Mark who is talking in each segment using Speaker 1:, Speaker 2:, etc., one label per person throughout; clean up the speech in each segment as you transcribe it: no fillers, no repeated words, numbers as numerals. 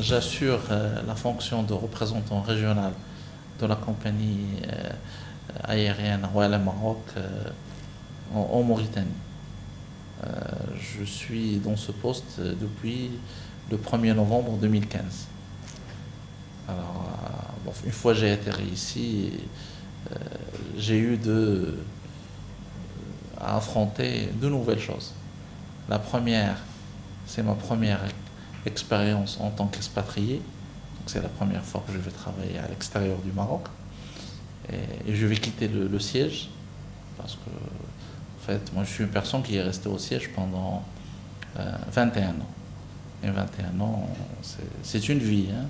Speaker 1: j'assure la fonction de représentant régional de la compagnie aérienne Royal Maroc en Mauritanie. Je suis dans ce poste depuis le 1er novembre 2015. Alors, bon, une fois j'ai atterri ici, j'ai eu à affronter de nouvelles choses. La première, c'est ma première expérience en tant qu'expatrié. C'est la première fois que je vais travailler à l'extérieur du Maroc. Et je vais quitter le siège parce que, en fait, moi je suis une personne qui est restée au siège pendant 21 ans. Et 21 ans, c'est une vie. Hein.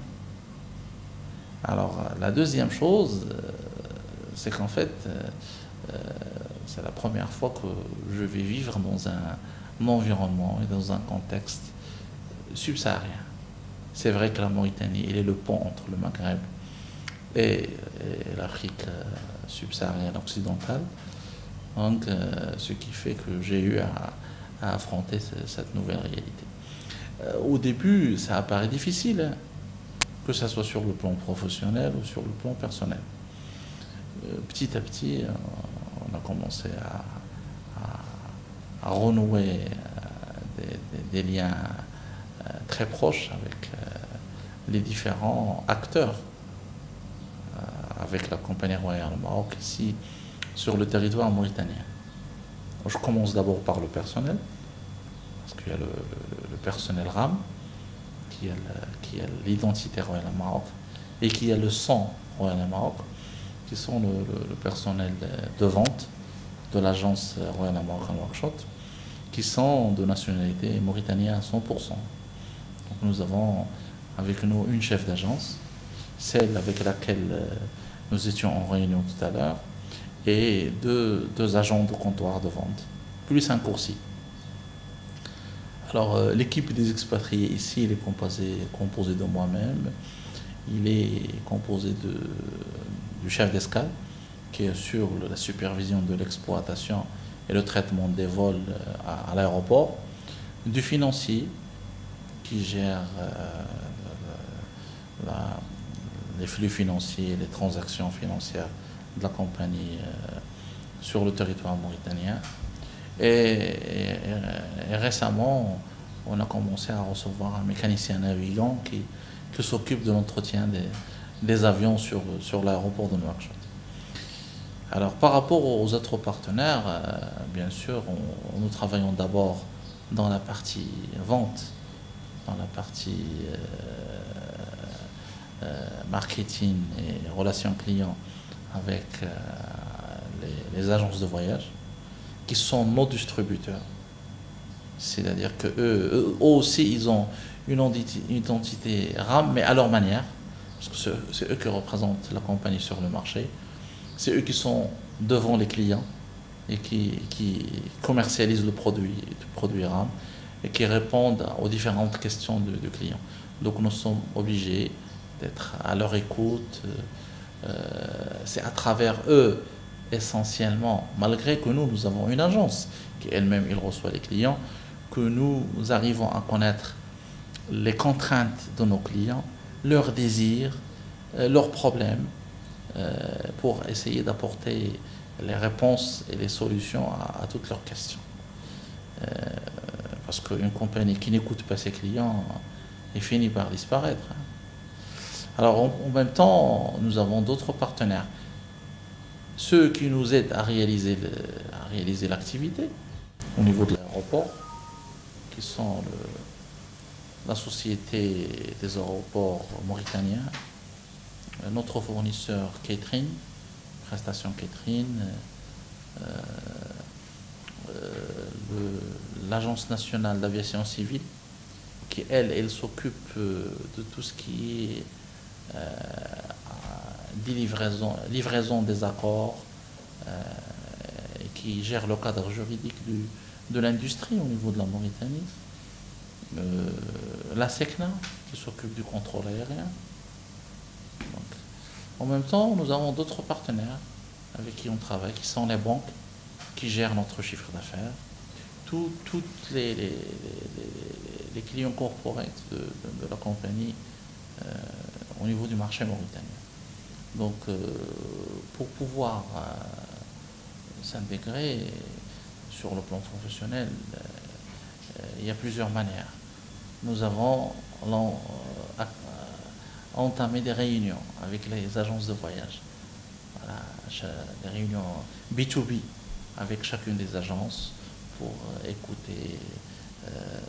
Speaker 1: Alors, la deuxième chose, c'est qu'en fait, c'est la première fois que je vais vivre dans un environnement et dans un contexte subsaharien. C'est vrai que la Mauritanie, elle est le pont entre le Maghreb et l'Afrique subsaharienne occidentale. Donc, ce qui fait que j'ai eu à affronter cette nouvelle réalité. Au début, ça apparaît difficile, hein, que ce soit sur le plan professionnel ou sur le plan personnel. Petit à petit, on a commencé à renouer des liens très proches avec les différents acteurs, avec la compagnie Royal Maroc ici sur le territoire mauritanien. Je commence d'abord par le personnel, parce qu'il y a le personnel RAM, qui a l'identité Royal Maroc, et qui a le sang Royal Maroc, qui sont le personnel de vente de l'agence Royal Maroc Nouakchott, qui sont de nationalité mauritanienne à 100%. Donc nous avons avec nous une chef d'agence, celle avec laquelle nous étions en réunion tout à l'heure, et deux agents de comptoir de vente, plus un coursier. Alors l'équipe des expatriés ici, il est composé de moi-même, il est composé du chef d'escale, qui assure la supervision de l'exploitation et le traitement des vols à l'aéroport, du financier, qui gère les flux financiers et les transactions financières de la compagnie sur le territoire mauritanien. Et récemment, on a commencé à recevoir un mécanicien navigant qui s'occupe de l'entretien des avions sur l'aéroport de Nouakchott. Alors, par rapport aux autres partenaires, bien sûr, nous travaillons d'abord dans la partie vente, dans la partie marketing et relations clients avec les agences de voyage, qui sont nos distributeurs. C'est-à-dire qu'eux aussi, ils ont une identité RAM, mais à leur manière, parce que c'est eux qui représentent la compagnie sur le marché. C'est eux qui sont devant les clients et qui commercialisent le produit RAM et qui répondent aux différentes questions du client. Donc nous sommes obligés d'être à leur écoute. C'est à travers eux, essentiellement, malgré que nous avons une agence qui elle-même il reçoit les clients, que nous arrivons à connaître les contraintes de nos clients, leurs désirs, leurs problèmes, pour essayer d'apporter les réponses et les solutions à toutes leurs questions. Parce qu'une compagnie qui n'écoute pas ses clients, elle finit par disparaître. Alors en même temps, nous avons d'autres partenaires. Ceux qui nous aident à réaliser l'activité au niveau de l'aéroport, qui sont la Société des aéroports mauritaniens, notre fournisseur catering, prestation catering, l'Agence nationale d'aviation civile, qui elle s'occupe de tout ce qui est livraison des accords, et qui gère le cadre juridique de l'industrie au niveau de la Mauritanie. La SECNA, qui s'occupe du contrôle aérien. Donc, en même temps, nous avons d'autres partenaires avec qui on travaille, qui sont les banques, qui gèrent notre chiffre d'affaires. Tous les clients corporate de la compagnie au niveau du marché mauritanien. Donc, pour pouvoir s'intégrer sur le plan professionnel, il y a plusieurs manières. Nous avons entamé des réunions avec les agences de voyage. Voilà, des réunions B2B avec chacune des agences pour écouter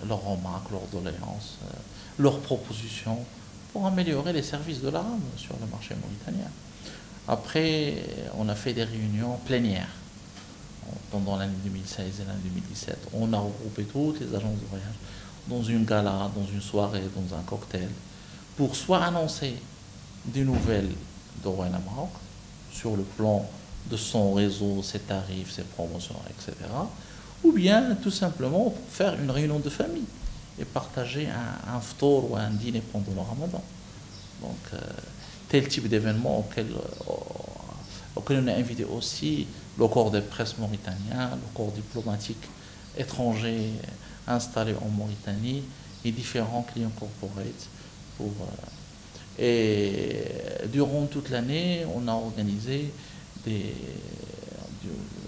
Speaker 1: leurs remarques, leurs doléances, leurs propositions pour améliorer les services de la RAM sur le marché mauritanien. Après, on a fait des réunions plénières pendant l'année 2016 et l'année 2017. On a regroupé toutes les agences de voyage dans une gala, dans une soirée, dans un cocktail, pour soit annoncer des nouvelles de Royal Maroc sur le plan de son réseau, ses tarifs, ses promotions, etc. Ou bien tout simplement faire une réunion de famille et partager un ftour ou un dîner pendant le ramadan. Donc tel type d'événement auquel on a invité aussi le corps de presse mauritanien, le corps diplomatique étranger installé en Mauritanie et différents clients corporate. Et durant toute l'année, on a organisé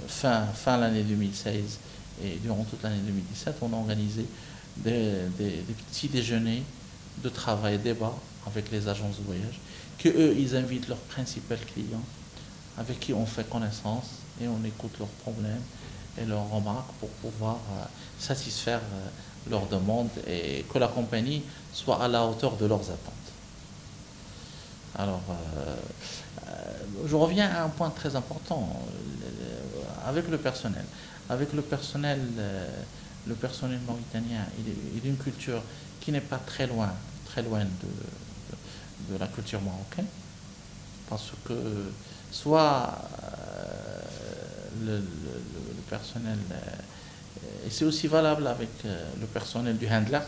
Speaker 1: fin l'année 2016 et durant toute l'année 2017, on a organisé des petits déjeuners de travail, débat avec les agences de voyage, que eux, ils invitent leurs principaux clients, avec qui on fait connaissance et on écoute leurs problèmes et leurs remarques pour pouvoir satisfaire leurs demandes et que la compagnie soit à la hauteur de leurs attentes. Alors, je reviens à un point très important, avec le personnel. Avec le personnel mauritanien, il est d'une culture qui n'est pas très loin de la culture marocaine, parce que soit le personnel, et c'est aussi valable avec le personnel du handler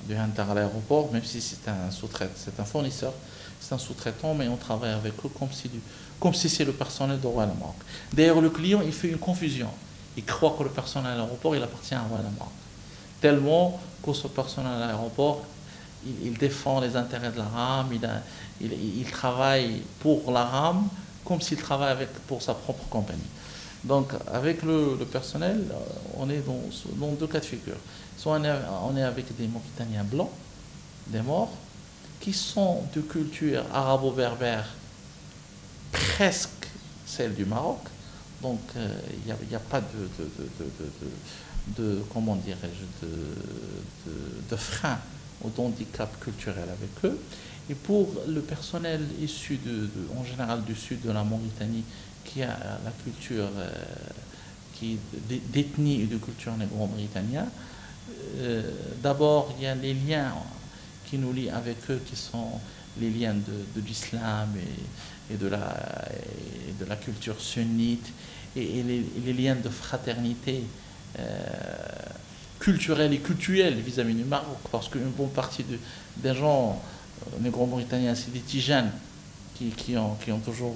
Speaker 1: à l'aéroport, même si c'est un sous-traitant, c'est un fournisseur, c'est un sous-traitant, mais on travaille avec eux comme si c'est le personnel de Royal Maroc. D'ailleurs, le client, il fait une confusion. Il croit que le personnel à l'aéroport, il appartient à Royal Maroc. Tellement que ce personnel à l'aéroport, il défend les intérêts de la RAM, il travaille pour la RAM comme s'il travaille pour sa propre compagnie. Donc, avec le personnel, on est dans deux cas de figure. Soit on est avec des Mauritaniens blancs, des Maures, qui sont de culture arabo-berbère presque celle du Maroc. Donc, il n'y a pas comment dirais-je, de frein ou d'handicap culturel avec eux. Et pour le personnel issu en général du sud de la Mauritanie, qui a la culture d'ethnie et de culture négro-mauritanienne, d'abord il y a les liens qui nous lient avec eux, qui sont les liens de l'islam et de la culture sunnite, et les liens de fraternité culturelle et cultuelle vis-à-vis du Maroc, parce qu'une bonne partie des gens négro-mauritaniens, c'est des tijanes qui ont toujours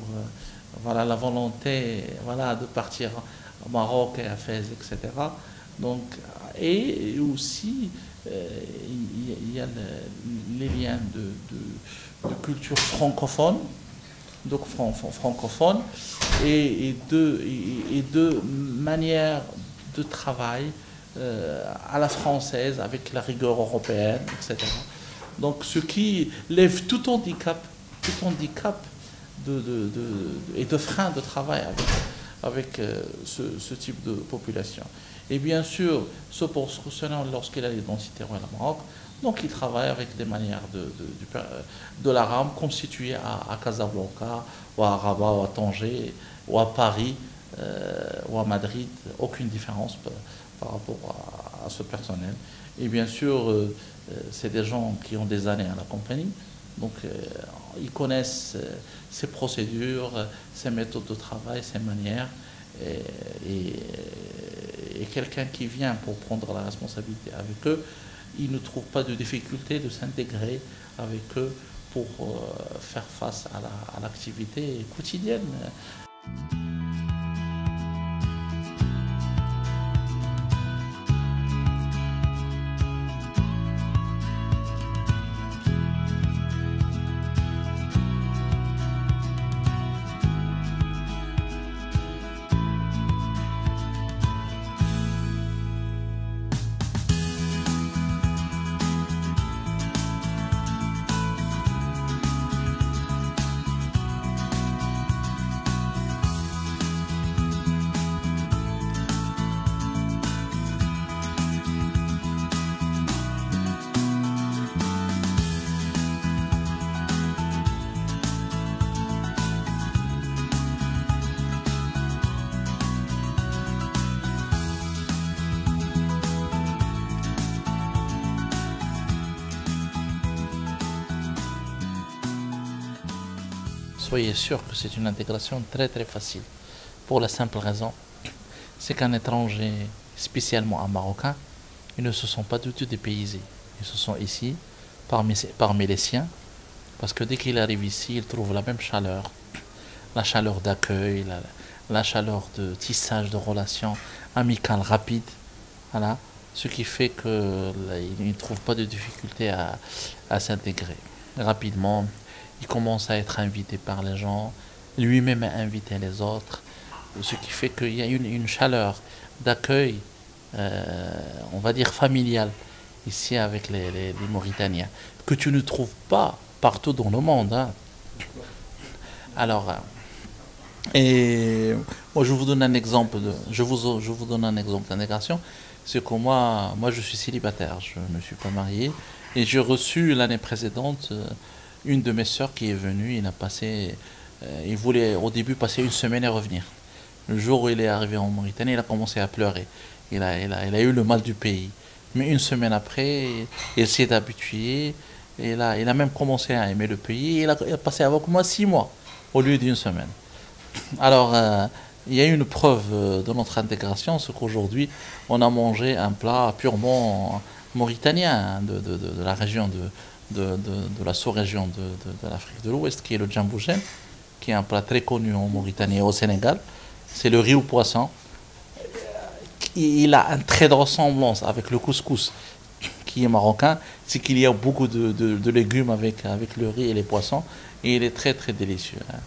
Speaker 1: la volonté de partir au Maroc et à Fès, etc. Donc, et aussi, il y a les liens de culture francophone, donc francophone, et de manière de travail à la française, avec la rigueur européenne, etc. Donc, ce qui lève tout handicap et de frein de travail avec ce type de population. Et bien sûr, ce professionnel, lorsqu'il a l'identité Royal Maroc, donc il travaille avec des manières de la RAM constituées à Casablanca, ou à Rabat, ou à Tanger, ou à Paris, ou à Madrid. Aucune différence par rapport à ce personnel. Et bien sûr, c'est des gens qui ont des années à la compagnie, donc ils connaissent ses procédures, ses méthodes de travail, ses manières, et quelqu'un qui vient pour prendre la responsabilité avec eux, il ne trouve pas de difficulté de s'intégrer avec eux pour faire face à l'activité quotidienne. soyez sûr que c'est une intégration très très facile. Pour la simple raison, c'est qu'un étranger, spécialement un Marocain, ils ne se sont pas du tout dépaysés. Ils se sont ici parmi les siens, parce que dès qu'il arrive ici, il trouve la même chaleur, la chaleur d'accueil, la chaleur de tissage de relations amicales rapides. Voilà. Ce qui fait qu'il ne trouve pas de difficulté à s'intégrer. Rapidement, il commence à être invité par les gens, lui-même à inviter les autres, ce qui fait qu'il y a une chaleur d'accueil, on va dire familiale, ici avec les Mauritaniens, que tu ne trouves pas partout dans le monde. Hein. Alors, et moi je vous donne un exemple je vous donne un exemple d'intégration. C'est que moi je suis célibataire, je ne suis pas marié, et j'ai reçu l'année précédente une de mes sœurs qui est venue. Il voulait au début passer une semaine et revenir. Le jour où il est arrivé en Mauritanie, il a commencé à pleurer. Il a eu le mal du pays. Mais une semaine après, il s'est habitué. Il a même commencé à aimer le pays. Il a passé avec moi 6 mois au lieu d'une semaine. Alors, il y a une preuve de notre intégration, c'est qu'aujourd'hui, on a mangé un plat purement mauritanien, hein, de la région de la sous-région de l'Afrique de l'Ouest, qui est le djamboujen, qui est un plat très connu en Mauritanie et au Sénégal. C'est le riz au poisson. Il a une très de ressemblance avec le couscous, qui est marocain. C'est qu'il y a beaucoup de légumes avec le riz et les poissons, et il est très très délicieux. Hein.